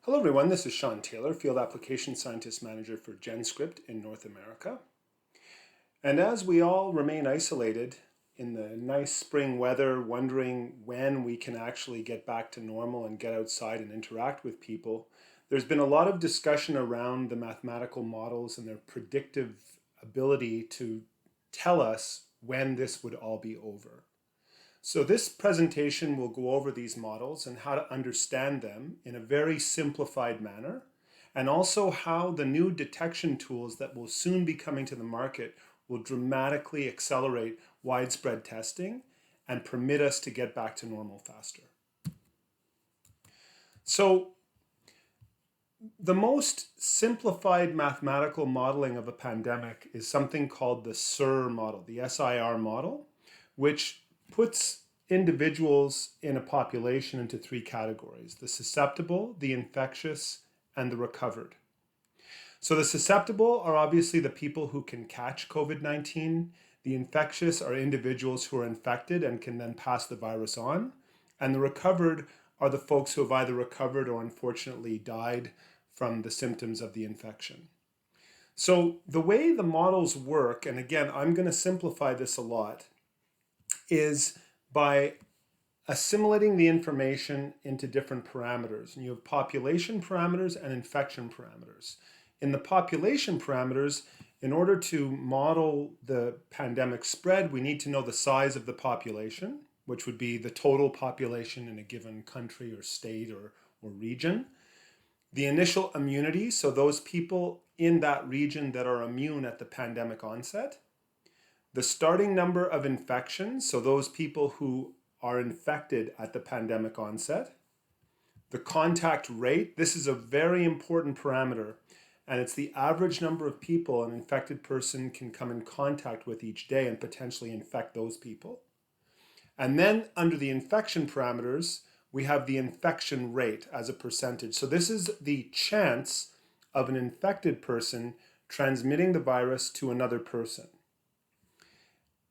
Hello everyone, this is Sean Taylor, Field Application Scientist Manager for JenScript in North America. And as we all remain isolated in the nice spring weather, wondering when we can actually get back to normal and get outside and interact with people, there's been a lot of discussion around the mathematical models and their predictive ability to tell us when this would all be over. So this presentation will go over these models and how to understand them in a very simplified manner, and also how the new detection tools that will soon be coming to the market will dramatically accelerate widespread testing and permit us to get back to normal faster. So the most simplified mathematical modeling of a pandemic is something called the SIR model, the SIR model, which puts individuals in a population into three categories: the susceptible, the infectious, and the recovered. So the susceptible are obviously the people who can catch COVID-19. The infectious are individuals who are infected and can then pass the virus on. And the recovered are the folks who have either recovered or unfortunately died from the symptoms of the infection. So the way the models work, and again, I'm going to simplify this a lot, is by assimilating the information into different parameters. And you have population parameters and infection parameters. In the population parameters, in order to model the pandemic spread, we need to know the size of the population, which would be the total population in a given country or state or region. The initial immunity, so those people in that region that are immune at the pandemic onset. The starting number of infections, so those people who are infected at the pandemic onset. The contact rate, this is a very important parameter, and it's the average number of people an infected person can come in contact with each day and potentially infect those people. And then under the infection parameters, we have the infection rate as a percentage. So this is the chance of an infected person transmitting the virus to another person.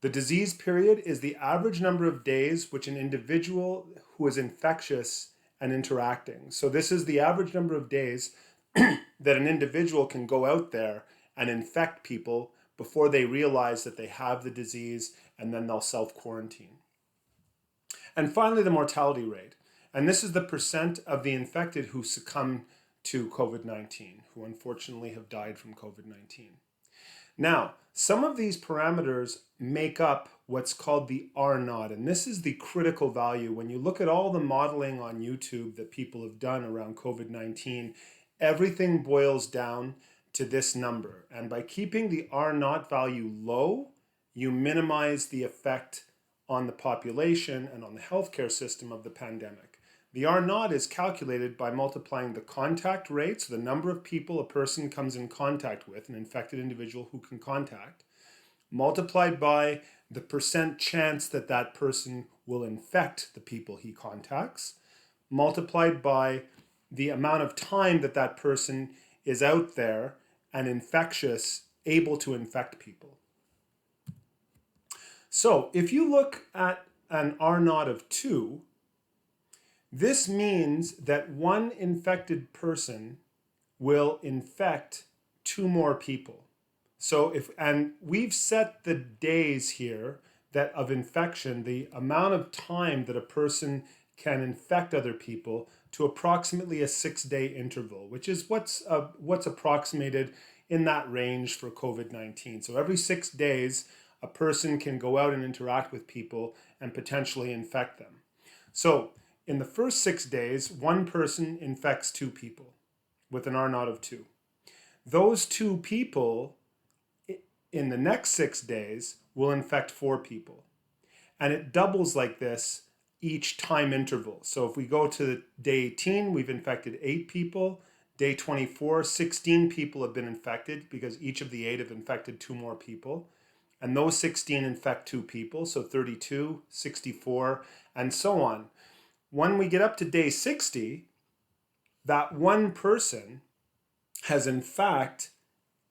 The disease period is the average number of days which an individual who is infectious and interacting. So this is the average number of days that an individual can go out there and infect people before they realize that they have the disease, and then they'll self-quarantine. And finally, the mortality rate. And this is the percent of the infected who succumb to COVID-19, who unfortunately have died from COVID-19. Now, some of these parameters make up what's called the R naught, and this is the critical value. When you look at all the modeling on YouTube that people have done around COVID-19, everything boils down to this number. And by keeping the R naught value low, you minimize the effect on the population and on the healthcare system of the pandemic. The R naught is calculated by multiplying the contact rate, so the number of people a person comes in contact with, an infected individual who can contact, multiplied by the percent chance that that person will infect the people he contacts, multiplied by the amount of time that that person is out there and infectious, able to infect people. So if you look at an R naught of 2, this means that one infected person will infect 2 more people. So and we've set the days here that of infection, the amount of time that a person can infect other people, to approximately a 6-day interval, which is what's approximated in that range for COVID-19. So every 6 days, a person can go out and interact with people and potentially infect them. So in the first 6 days, one person infects 2 people with an R naught of 2. Those 2 people in the next 6 days will infect 4 people. And it doubles like this each time interval. So if we go to day 18, we've infected 8 people. Day 24, 16 people have been infected because each of the 8 have infected 2 more people. And those 16 infect 2 people, so 32, 64, and so on. When we get up to day 60, that one person has in fact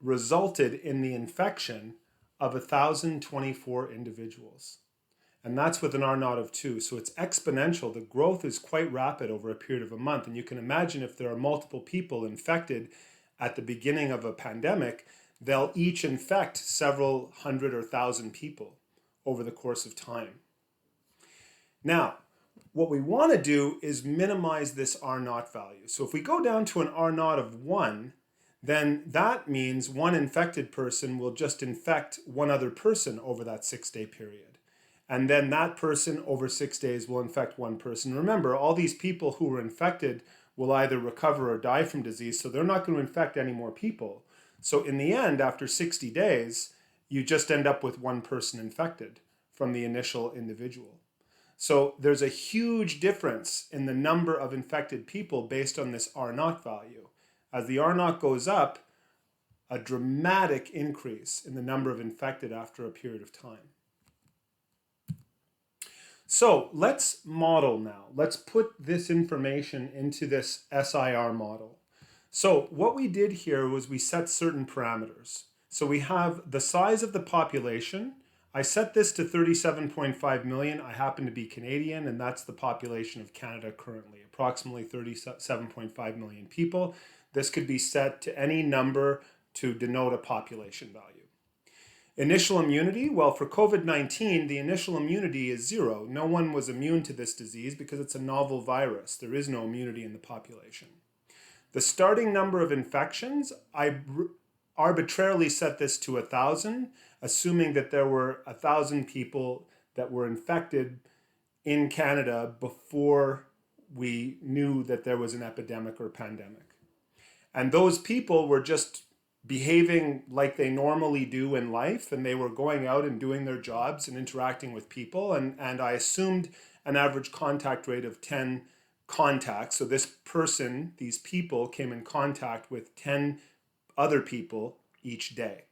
resulted in the infection of 1,024 individuals. And that's with an R naught of 2. So it's exponential. The growth is quite rapid over a period of a month. And you can imagine if there are multiple people infected at the beginning of a pandemic, they'll each infect several hundred or thousand people over the course of time. Now, what we want to do is minimize this R naught value. So if we go down to an R naught of 1, then that means one infected person will just infect one other person over that 6-day period. And then that person over 6 days will infect one person. Remember, all these people who were infected will either recover or die from disease, so they're not going to infect any more people. So in the end, after 60 days, you just end up with one person infected from the initial individual. So there's a huge difference in the number of infected people based on this R naught value. As the R naught goes up, a dramatic increase in the number of infected after a period of time. So let's model now. Let's put this information into this SIR model. So what we did here was we set certain parameters. So we have the size of the population. I set this to 37.5 million. I happen to be Canadian, and that's the population of Canada currently, approximately 37.5 million people. This could be set to any number to denote a population value. Initial immunity, well, for COVID-19, the initial immunity is 0. No one was immune to this disease because it's a novel virus. There is no immunity in the population. The starting number of infections, I arbitrarily set this to 1,000, assuming that there were 1,000 people that were infected in Canada before we knew that there was an epidemic or pandemic. And those people were just behaving like they normally do in life, and they were going out and doing their jobs and interacting with people. And I assumed an average contact rate of 10 contacts. So this person, these people, came in contact with 10 other people each day.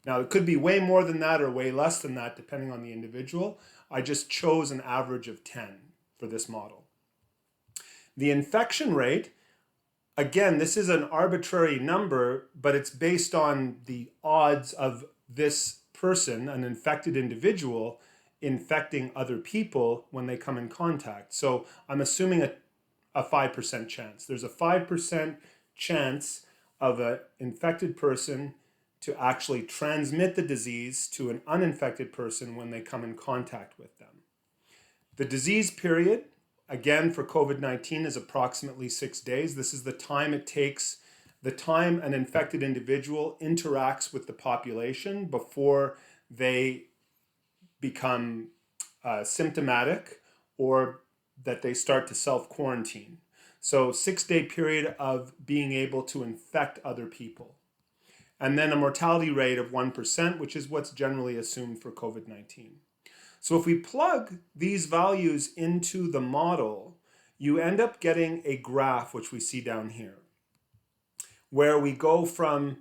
Now, it could be way more than that or way less than that, depending on the individual. I just chose an average of 10 for this model. The infection rate, again, this is an arbitrary number, but it's based on the odds of this person, an infected individual, infecting other people when they come in contact. So I'm assuming a 5% chance. There's a 5% chance of an infected person to actually transmit the disease to an uninfected person when they come in contact with them. The disease period, again, for COVID-19 is approximately 6 days. This is the time it takes, the time an infected individual interacts with the population before they become symptomatic or that they start to self-quarantine. So 6-day period of being able to infect other people. And then a mortality rate of 1%, which is what's generally assumed for COVID-19. So if we plug these values into the model, you end up getting a graph, which we see down here, where we go from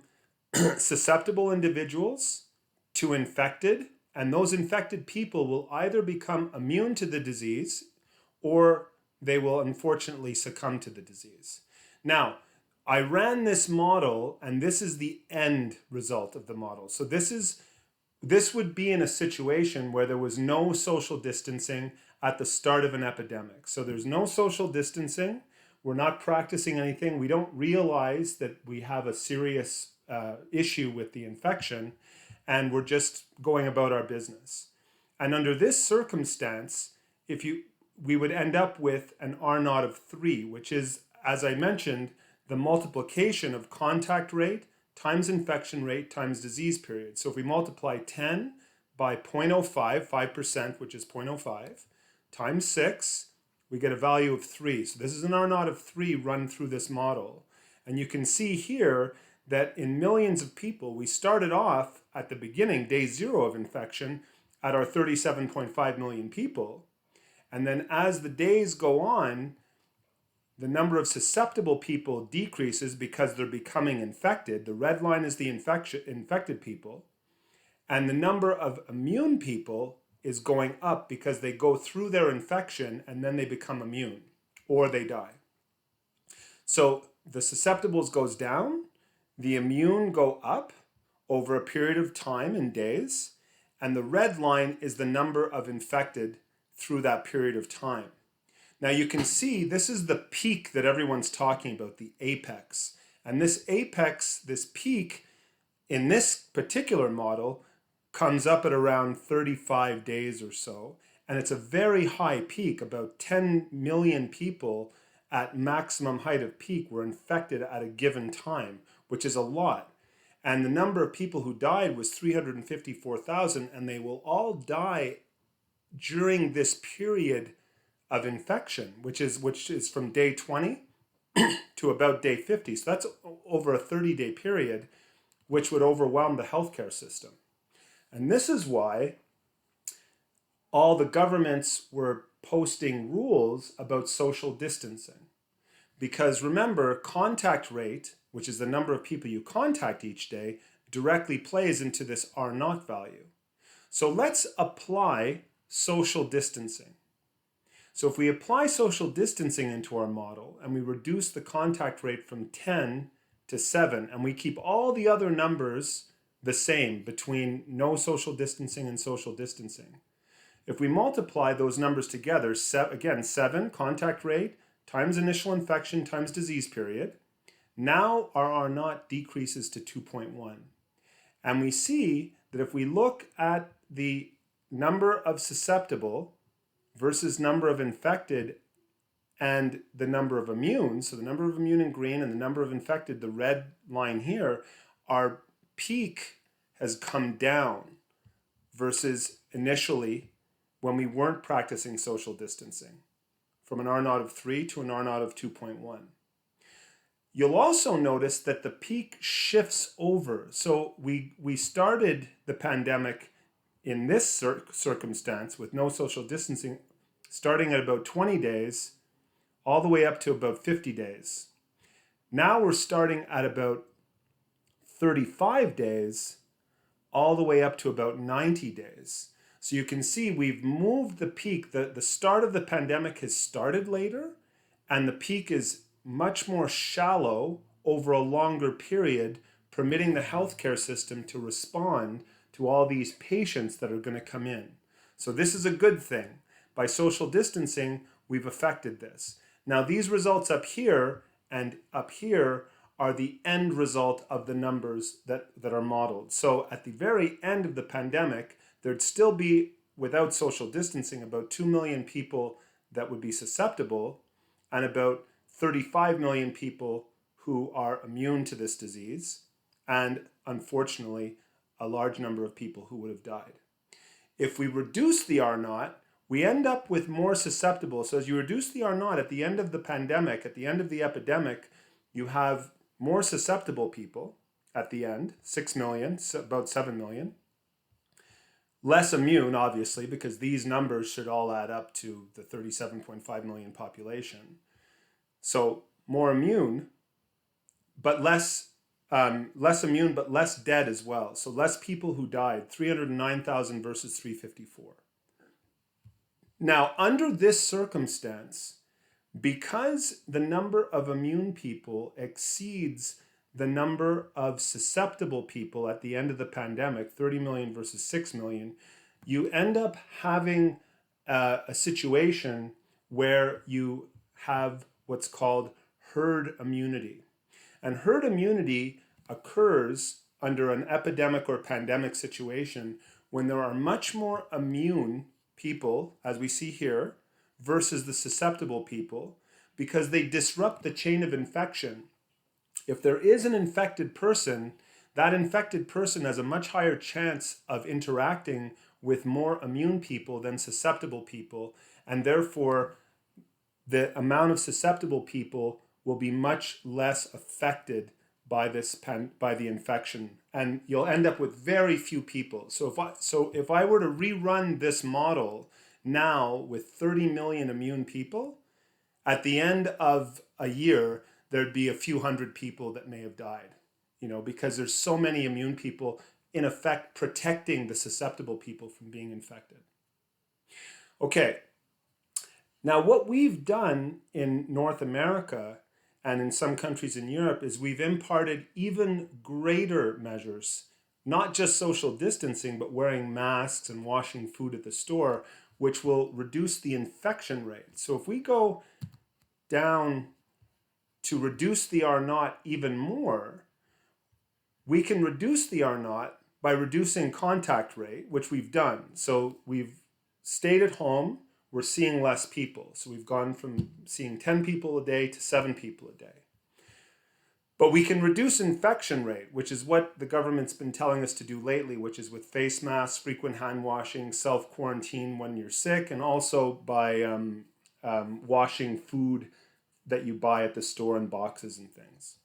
susceptible individuals to infected, and those infected people will either become immune to the disease or they will unfortunately succumb to the disease. Now, I ran this model, and this is the end result of the model. So this would be in a situation where there was no social distancing at the start of an epidemic. So there's no social distancing. We're not practicing anything. We don't realize that we have a serious issue with the infection, and we're just going about our business. And under this circumstance, we would end up with an R naught of 3, which is, as I mentioned, the multiplication of contact rate times infection rate times disease period. So if we multiply 10 by 0.05, 5%, which is 0.05, times 6, we get a value of 3. So this is an R naught of 3 run through this model. And you can see here that in millions of people, we started off at the beginning, day 0 of infection, at our 37.5 million people. And then as the days go on, the number of susceptible people decreases because they're becoming infected. The red line is the infected people. And the number of immune people is going up because they go through their infection and then they become immune or they die. So the susceptibles goes down, the immune go up over a period of time in days, and the red line is the number of infected through that period of time. Now you can see this is the peak that everyone's talking about, the apex. And this apex, this peak in this particular model comes up at around 35 days or so. And it's a very high peak, about 10 million people at maximum height of peak were infected at a given time, which is a lot. And the number of people who died was 354,000, and they will all die during this period of infection, which is from day 20 to about day 50. So that's over a 30-day period, which would overwhelm the healthcare system. And this is why all the governments were posting rules about social distancing. Because remember, contact rate, which is the number of people you contact each day, directly plays into this R naught value. So let's apply social distancing. So if we apply social distancing into our model and we reduce the contact rate from 10 to 7, and we keep all the other numbers the same between no social distancing and social distancing. If we multiply those numbers together, again, 7 contact rate times initial infection times disease period, now our R naught decreases to 2.1. And we see that if we look at the number of susceptible versus number of infected and the number of immune, so the number of immune in green and the number of infected, the red line here, our peak has come down versus initially when we weren't practicing social distancing, from an R naught of 3 to an R naught of 2.1. You'll also notice that the peak shifts over. So we started the pandemic in this circumstance with no social distancing, starting at about 20 days, all the way up to about 50 days. Now we're starting at about 35 days, all the way up to about 90 days. So you can see we've moved the peak. The start of the pandemic has started later, and the peak is much more shallow over a longer period, permitting the healthcare system to respond to all these patients that are going to come in. So this is a good thing. By social distancing, we've affected this. Now these results up here and up here are the end result of the numbers that are modeled. So at the very end of the pandemic, there'd still be, without social distancing, about 2 million people that would be susceptible and about 35 million people who are immune to this disease, and unfortunately, a large number of people who would have died. If we reduce the R naught, we end up with more susceptible. So as you reduce the R naught at the end of the pandemic, at the end of the epidemic, you have more susceptible people at the end, 6 million, so about 7 million. Less immune, obviously, because these numbers should all add up to the 37.5 million population. So more immune, but less immune, but less dead as well. So less people who died, 309,000 versus 354. Now, under this circumstance, because the number of immune people exceeds the number of susceptible people at the end of the pandemic, 30 million versus 6 million, you end up having a situation where you have what's called herd immunity. And herd immunity occurs under an epidemic or pandemic situation when there are much more immune people, as we see here, versus the susceptible people, because they disrupt the chain of infection. If there is an infected person, that infected person has a much higher chance of interacting with more immune people than susceptible people, and therefore the amount of susceptible people will be much less affected by the infection, and you'll end up with very few people. So if I were to rerun this model now with 30 million immune people, at the end of a year there'd be a few hundred people that may have died, because there's so many immune people in effect protecting the susceptible people from being infected. Okay. Now, what we've done in North America and in some countries in Europe is we've imparted even greater measures not just social distancing, but wearing masks and washing food at the store, which will reduce the infection rate. So if we go down to reduce the R naught even more, we can reduce the R naught by reducing contact rate, which we've done. So we've stayed at home, we're seeing less people. So we've gone from seeing 10 people a day to 7 people a day. But we can reduce infection rate, which is what the government's been telling us to do lately, which is with face masks, frequent hand washing, self-quarantine when you're sick, and also by washing food that you buy at the store in boxes and things.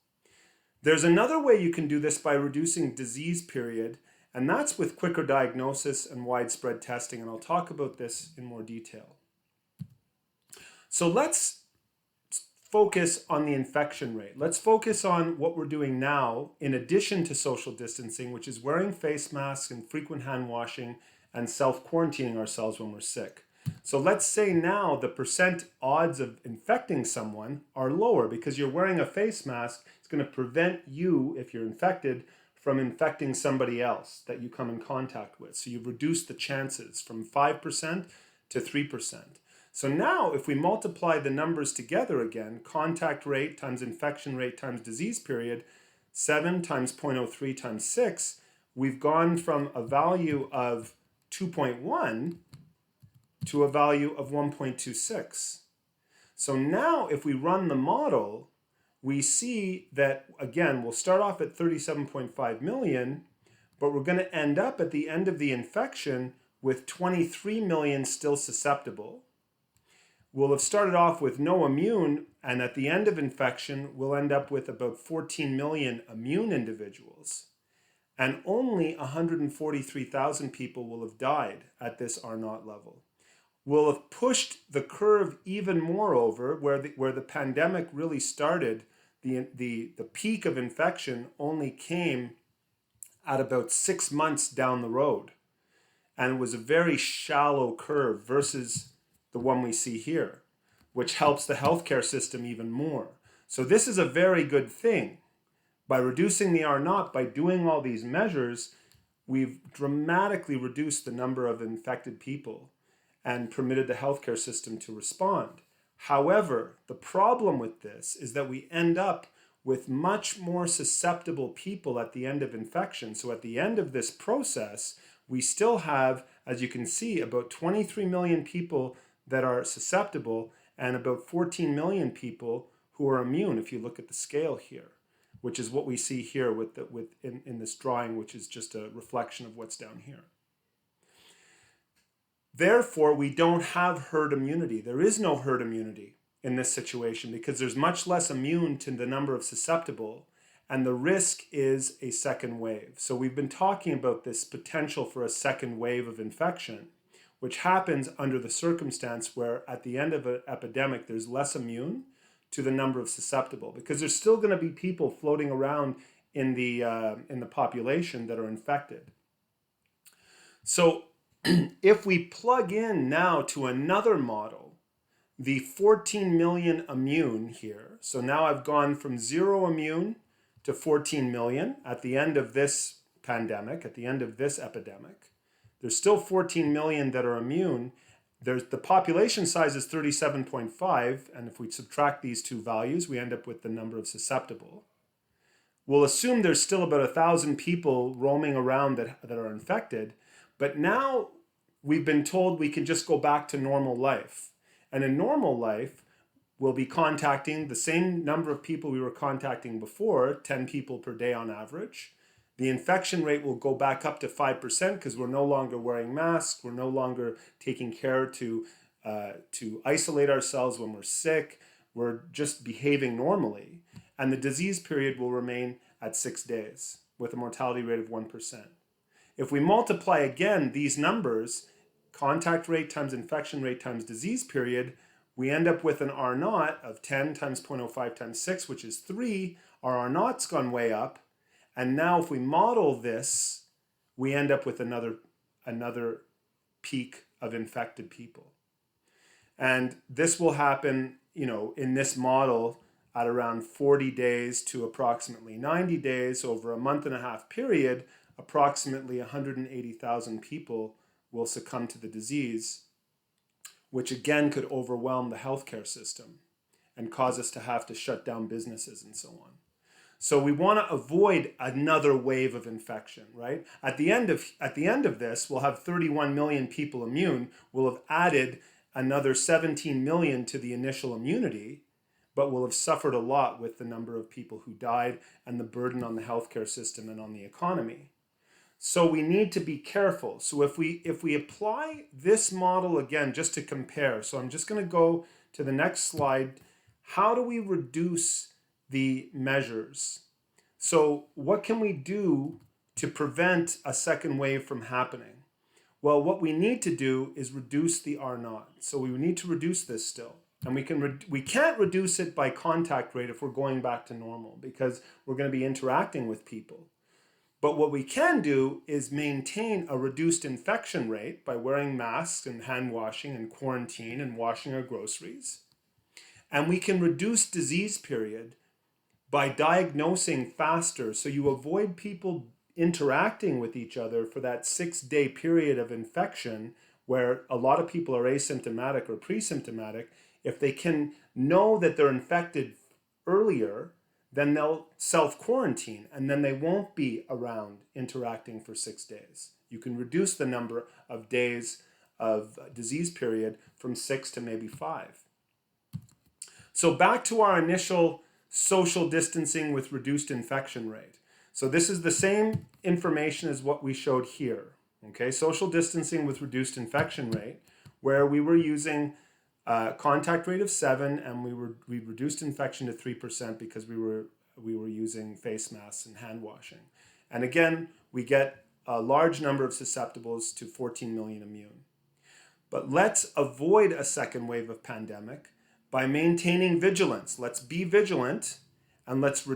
There's another way you can do this by reducing disease period, and that's with quicker diagnosis and widespread testing, and I'll talk about this in more detail. So let's focus on the infection rate. Let's focus on what we're doing now in addition to social distancing, which is wearing face masks and frequent hand washing and self-quarantining ourselves when we're sick. So let's say now the percent odds of infecting someone are lower because you're wearing a face mask. It's going to prevent you, if you're infected, from infecting somebody else that you come in contact with. So you've reduced the chances from 5% to 3%. So now if we multiply the numbers together again, contact rate times infection rate times disease period, 7 times 0.03 times 6, we've gone from a value of 2.1 to a value of 1.26. So now if we run the model, we see that, again, we'll start off at 37.5 million, but we're going to end up at the end of the infection with 23 million still susceptible. We'll have started off with no immune, and at the end of infection, we'll end up with about 14 million immune individuals. And only 143,000 people will have died at this R naught level. We'll have pushed the curve even more over where the pandemic really started. The peak of infection only came at about 6 months down the road. And it was a very shallow curve versus the one we see here, which helps the healthcare system even more. So this is a very good thing. By reducing the R naught, by doing all these measures, we've dramatically reduced the number of infected people and permitted the healthcare system to respond. However, the problem with this is that we end up with much more susceptible people at the end of infection. So at the end of this process, we still have, as you can see, about 23 million people that are susceptible and about 14 million people who are immune if you look at the scale here, which is what we see here in this drawing, which is just a reflection of what's down here. Therefore, we don't have herd immunity. There is no herd immunity in this situation because there's much less immune to the number of susceptible, and the risk is a second wave. So we've been talking about this potential for a second wave of infection, which happens under the circumstance where at the end of an epidemic, there's less immune to the number of susceptible, because there's still going to be people floating around in the population that are infected. So if we plug in now to another model, the 14 million immune here, so now I've gone from 0 immune to 14 million at the end of this pandemic, at the end of this epidemic. There's still 14 million that are immune. The population size is 37.5, and if we subtract these two values, we end up with the number of susceptible. We'll assume there's still about 1,000 people roaming around that are infected, but now we've been told we can just go back to normal life. And in normal life, we'll be contacting the same number of people we were contacting before, 10 people per day on average. The infection rate will go back up to 5% because we're no longer wearing masks. We're no longer taking care to isolate ourselves when we're sick. We're just behaving normally. And the disease period will remain at 6 days with a mortality rate of 1%. If we multiply again these numbers, contact rate times infection rate times disease period, we end up with an R naught of 10 times 0.05 times 6, which is 3. Our R naught's gone way up. And now if we model this, we end up with another peak of infected people. And this will happen, in this model at around 40 days to approximately 90 days over a month and a half period approximately 180,000 people will succumb to the disease, which again could overwhelm the healthcare system and cause us to have to shut down businesses and so on. So we want to avoid another wave of infection, right? At the end of this, we'll have 31 million people immune. We'll have added another 17 million to the initial immunity, but we'll have suffered a lot with the number of people who died and the burden on the healthcare system and on the economy. So we need to be careful. So if we apply this model again, just to compare, so I'm just going to go to the next slide. How do we reduce the measures? So what can we do to prevent a second wave from happening? Well, what we need to do is reduce the R naught. So we need to reduce this still. And we can't reduce it by contact rate if we're going back to normal, because we're going to be interacting with people. But what we can do is maintain a reduced infection rate by wearing masks and hand washing and quarantine and washing our groceries. And we can reduce disease period by diagnosing faster, so you avoid people interacting with each other for that 6-day period of infection where a lot of people are asymptomatic or pre-symptomatic. If they can know that they're infected earlier, then they'll self-quarantine and then they won't be around interacting for 6 days. You can reduce the number of days of disease period from 6 to maybe 5. So back to our initial social distancing with reduced infection rate. So this is the same information as what we showed here. Okay, social distancing with reduced infection rate, where we were using contact rate of 7 and we reduced infection to 3% because we were using face masks and hand washing. And again, we get a large number of susceptibles to 14 million immune. But let's avoid a second wave of pandemic by maintaining vigilance. Let's be vigilant and let's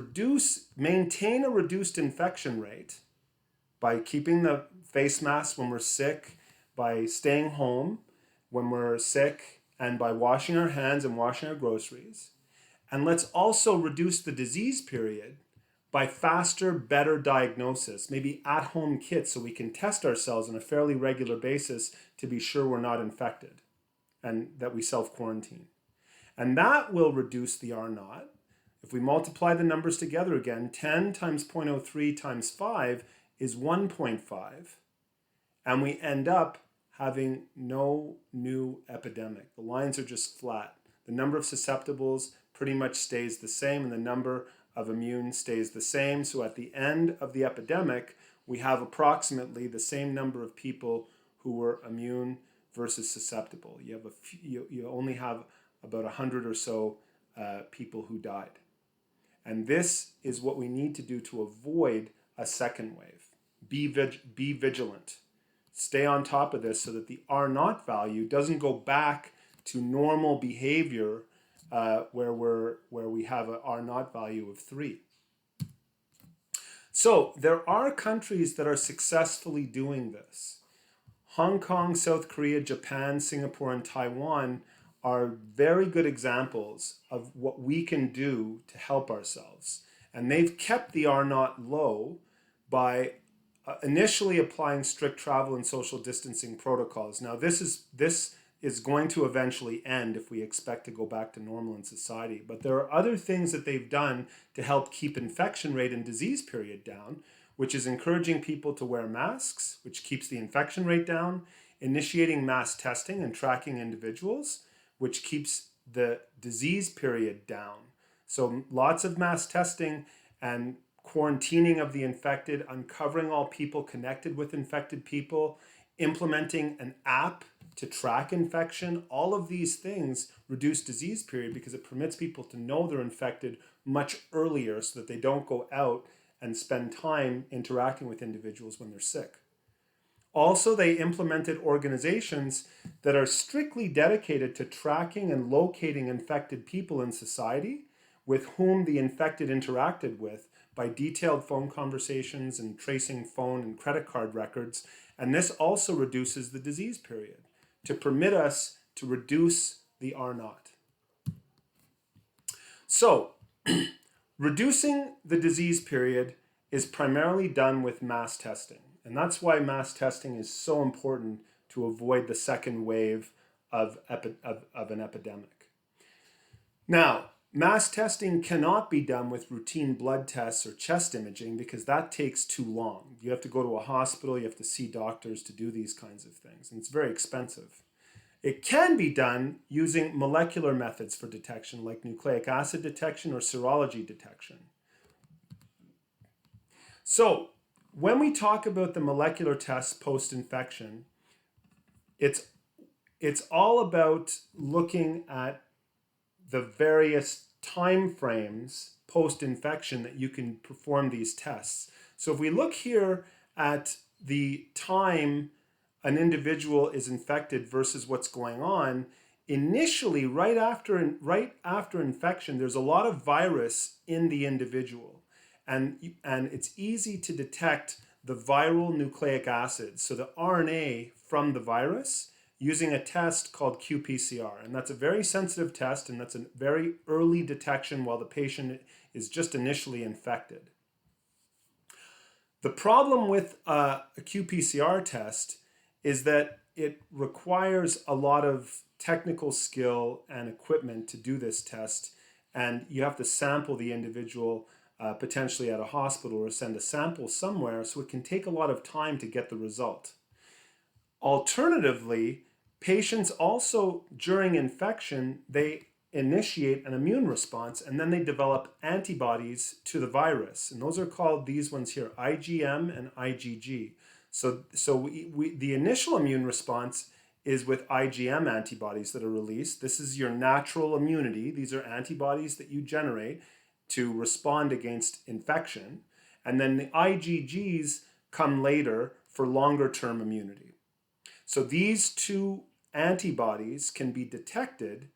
maintain a reduced infection rate by keeping the face mask when we're sick, by staying home when we're sick, and by washing our hands and washing our groceries. And let's also reduce the disease period by faster, better diagnosis, maybe at-home kits so we can test ourselves on a fairly regular basis to be sure we're not infected and that we self-quarantine. And that will reduce the R naught. If we multiply the numbers together again, 10 times 0.03 times 5 is 1.5. And we end up having no new epidemic. The lines are just flat. The number of susceptibles pretty much stays the same and the number of immune stays the same. So at the end of the epidemic, we have approximately the same number of people who were immune versus susceptible. You only have about 100 or so people who died. And this is what we need to do to avoid a second wave. Be vigilant. Stay on top of this so that the R naught value doesn't go back to normal behavior where we have an R naught value of 3. So there are countries that are successfully doing this. Hong Kong, South Korea, Japan, Singapore, and Taiwan are very good examples of what we can do to help ourselves. And they've kept the R naught low by initially applying strict travel and social distancing protocols. Now this is going to eventually end if we expect to go back to normal in society. But there are other things that they've done to help keep infection rate and disease period down, which is encouraging people to wear masks, which keeps the infection rate down, initiating mass testing and tracking individuals, which keeps the disease period down. So lots of mass testing and quarantining of the infected, uncovering all people connected with infected people, implementing an app to track infection. All of these things reduce disease period because it permits people to know they're infected much earlier so that they don't go out and spend time interacting with individuals when they're sick. Also, they implemented organizations that are strictly dedicated to tracking and locating infected people in society with whom the infected interacted with by detailed phone conversations and tracing phone and credit card records. And this also reduces the disease period to permit us to reduce the R naught. So, reducing the disease period is primarily done with mass testing. And that's why mass testing is so important to avoid the second wave of an epidemic. Now, mass testing cannot be done with routine blood tests or chest imaging because that takes too long. You have to go to a hospital, you have to see doctors to do these kinds of things, and it's very expensive. It can be done using molecular methods for detection, like nucleic acid detection or serology detection. So, when we talk about the molecular tests post-infection, it's all about looking at the various time frames post-infection that you can perform these tests. So if we look here at the time an individual is infected versus what's going on, initially, right after infection, there's a lot of virus in the individual. And it's easy to detect the viral nucleic acids, so the RNA from the virus, using a test called qPCR. And that's a very sensitive test, and that's a very early detection while the patient is just initially infected. The problem with a qPCR test is that it requires a lot of technical skill and equipment to do this test, and you have to sample the individual potentially at a hospital or send a sample somewhere, so it can take a lot of time to get the result. Alternatively, patients also, during infection, they initiate an immune response and then they develop antibodies to the virus. And those are called, these ones here, IgM and IgG. So the initial immune response is with IgM antibodies that are released. This is your natural immunity. These are antibodies that you generate to respond against infection. And then the IgGs come later for longer term immunity. So these two antibodies can be detected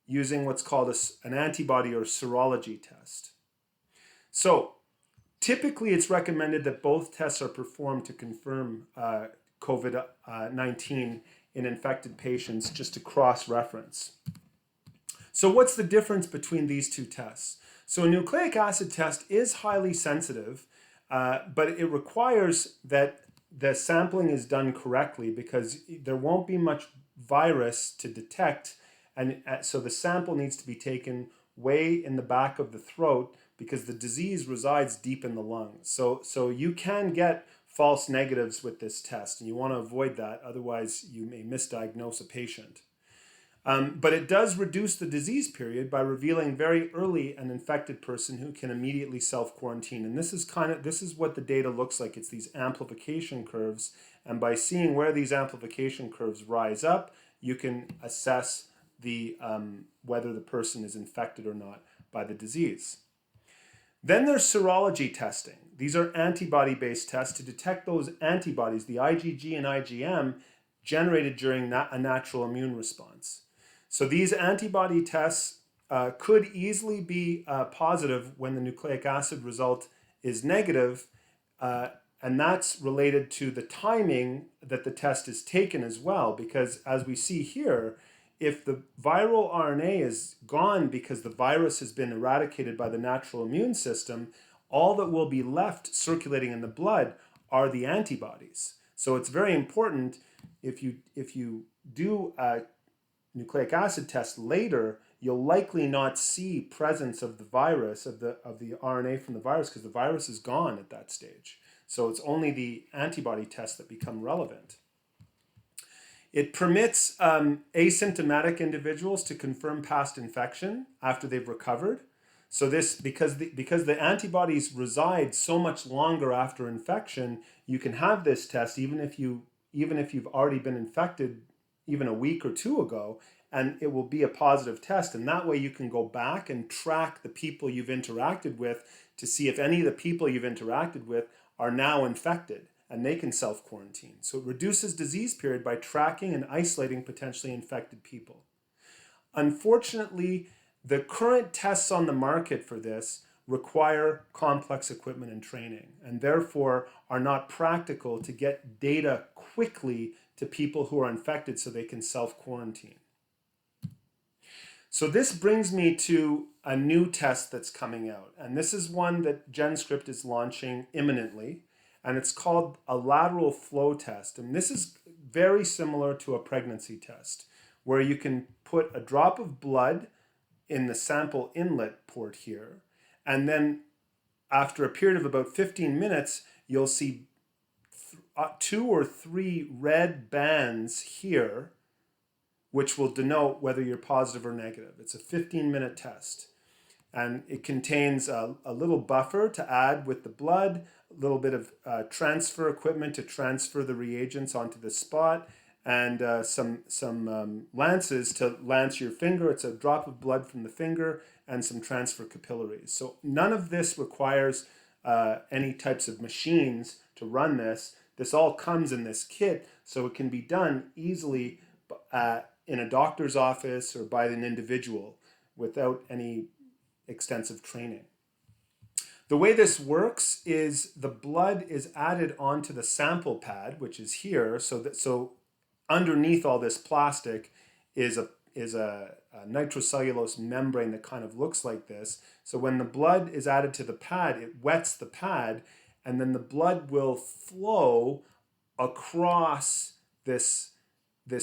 using what's called an antibody or serology test. So typically it's recommended that both tests are performed to confirm COVID-19 in infected patients, just to cross-reference. So what's the difference between these two tests? So a nucleic acid test is highly sensitive, but it requires that the sampling is done correctly because there won't be much virus to detect, and so the sample needs to be taken way in the back of the throat because the disease resides deep in the lungs. So you can get false negatives with this test, and you want to avoid that, otherwise you may misdiagnose a patient. But it does reduce the disease period by revealing very early an infected person who can immediately self-quarantine. And this is what the data looks like. It's these amplification curves. And by seeing where these amplification curves rise up, you can assess whether the person is infected or not by the disease. Then there's serology testing. These are antibody-based tests to detect those antibodies, the IgG and IgM, generated during a natural immune response. So these antibody tests could easily be positive when the nucleic acid result is negative, and that's related to the timing that the test is taken as well, because as we see here, if the viral RNA is gone because the virus has been eradicated by the natural immune system, all that will be left circulating in the blood are the antibodies. So it's very important if you do a nucleic acid test later, you'll likely not see presence of the virus, of the RNA from the virus, because the virus is gone at that stage. So it's only the antibody tests that become relevant. It permits asymptomatic individuals to confirm past infection after they've recovered. So this, because the antibodies reside so much longer after infection, you can have this test even if you've already been infected even a week or two ago, and it will be a positive test. And that way you can go back and track the people you've interacted with to see if any of the people you've interacted with are now infected, and they can self-quarantine. So it reduces disease period by tracking and isolating potentially infected people. Unfortunately, the current tests on the market for this require complex equipment and training, and therefore are not practical to get data quickly to people who are infected so they can self-quarantine. So this brings me to a new test that's coming out. And this is one that JenScript is launching imminently. And it's called a lateral flow test. And this is very similar to a pregnancy test, where you can put a drop of blood in the sample inlet port here. And then after a period of about 15 minutes, you'll see 2 or 3 red bands here, which will denote whether you're positive or negative. It's a 15-minute test. And it contains a little buffer to add with the blood, a little bit of transfer equipment to transfer the reagents onto the spot, and some lances to lance your finger. It's a drop of blood from the finger and some transfer capillaries. So none of this requires any types of machines to run this. This all comes in this kit, so it can be done easily in a doctor's office or by an individual without any extensive training. The way this works is the blood is added onto the sample pad, which is here. So underneath all this plastic is a nitrocellulose membrane that kind of looks like this. So when the blood is added to the pad, it wets the pad, and then the blood will flow across this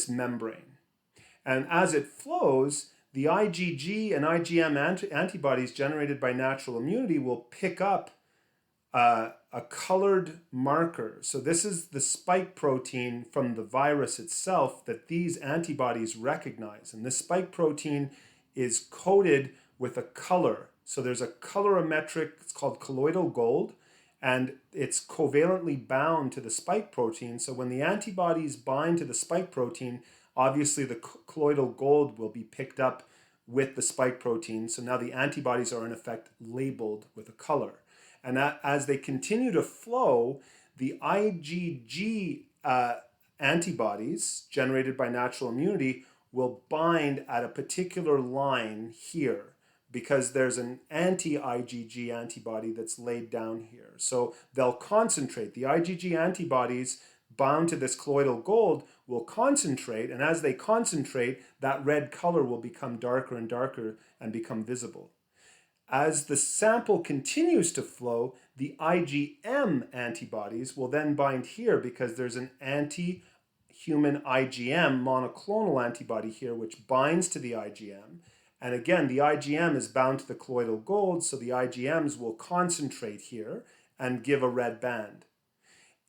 membrane. And as it flows, the IgG and IgM antibodies generated by natural immunity will pick up a colored marker. So this is the spike protein from the virus itself that these antibodies recognize. And this spike protein is coated with a color. So there's a colorimetric, it's called colloidal gold, and it's covalently bound to the spike protein. So when the antibodies bind to the spike protein, obviously the colloidal gold will be picked up with the spike protein. So now the antibodies are in effect labeled with a color. And as they continue to flow, the IgG antibodies generated by natural immunity will bind at a particular line here because there's an anti-IgG antibody that's laid down here. So they'll concentrate. The IgG antibodies bound to this colloidal gold will concentrate, and as they concentrate, that red color will become darker and darker and become visible. As the sample continues to flow, the IgM antibodies will then bind here because there's an anti-human IgM monoclonal antibody here which binds to the IgM. And again, the IgM is bound to the colloidal gold, so the IgMs will concentrate here and give a red band.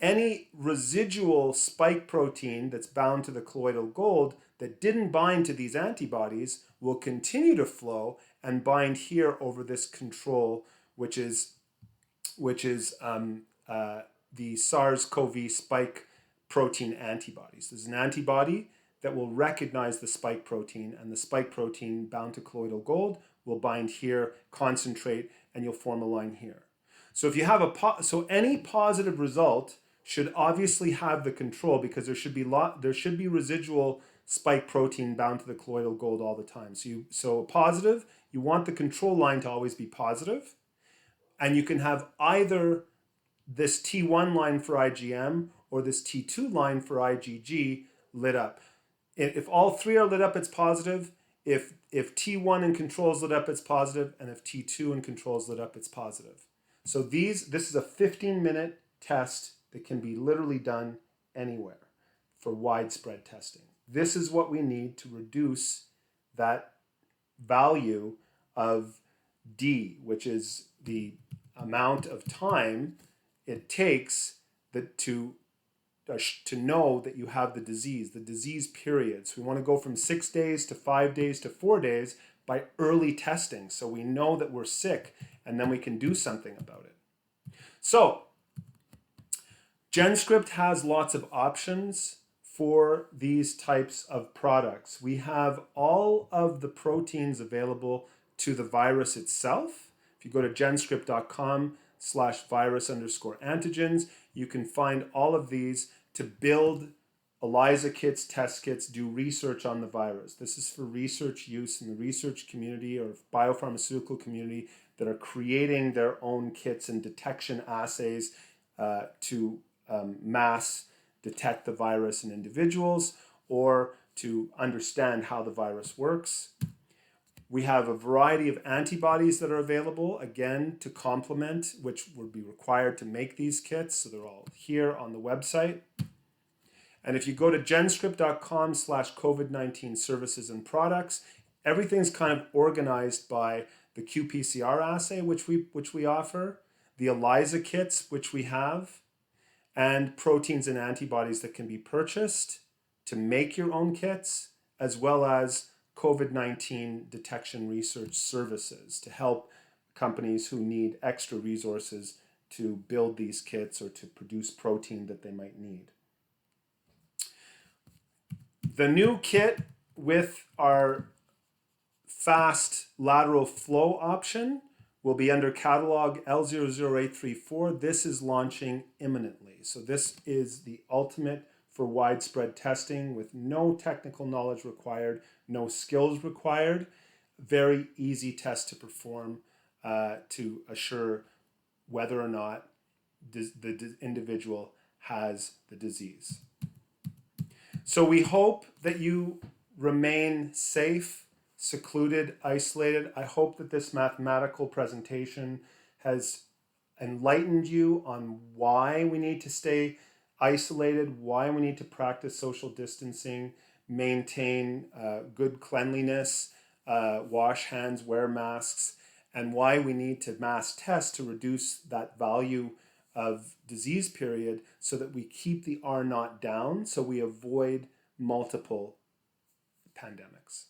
Any residual spike protein that's bound to the colloidal gold that didn't bind to these antibodies will continue to flow and bind here over this control, which is the SARS-CoV spike protein antibodies. There's an antibody that will recognize the spike protein, and the spike protein bound to colloidal gold will bind here, concentrate, and you'll form a line here. So if you have any positive result should obviously have the control because there should be residual spike protein bound to the colloidal gold all the time. So positive, you want the control line to always be positive, and you can have either this T1 line for IgM or this T2 line for IgG lit up. If all three are lit up, it's positive. If T1 in control is lit up, it's positive, and if T2 in control is lit up, it's positive. So this is a 15-minute test that can be literally done anywhere for widespread testing. This is what we need to reduce that value of D, which is the amount of time it takes to know that you have the disease periods. We want to go from 6 days to 5 days to 4 days by early testing, so we know that we're sick and then we can do something about it. So JenScript has lots of options for these types of products. We have all of the proteins available to the virus itself. If you go to jenscript.com/virus_antigens, you can find all of these to build ELISA kits, test kits, do research on the virus. This is for research use in the research community or biopharmaceutical community that are creating their own kits and detection assays to mass detect the virus in individuals or to understand how the virus works. We have a variety of antibodies that are available, again, to complement, which would be required to make these kits. So they're all here on the website. And if you go to jenscript.com/COVID-19 services and products, everything's kind of organized by the qPCR assay, which we offer, the ELISA kits, which we have, and proteins and antibodies that can be purchased to make your own kits, as well as COVID-19 detection research services to help companies who need extra resources to build these kits or to produce protein that they might need. The new kit with our fast lateral flow option will be under catalog L00834. This is launching imminently. So this is the ultimate for widespread testing with no technical knowledge required, no skills required. Very easy test to perform to assure whether or not the individual has the disease. So we hope that you remain safe, secluded, isolated. I hope that this mathematical presentation has enlightened you on why we need to stay isolated, why we need to practice social distancing, maintain good cleanliness, wash hands, wear masks, and why we need to mass test to reduce that value of disease period so that we keep the R naught down so we avoid multiple pandemics.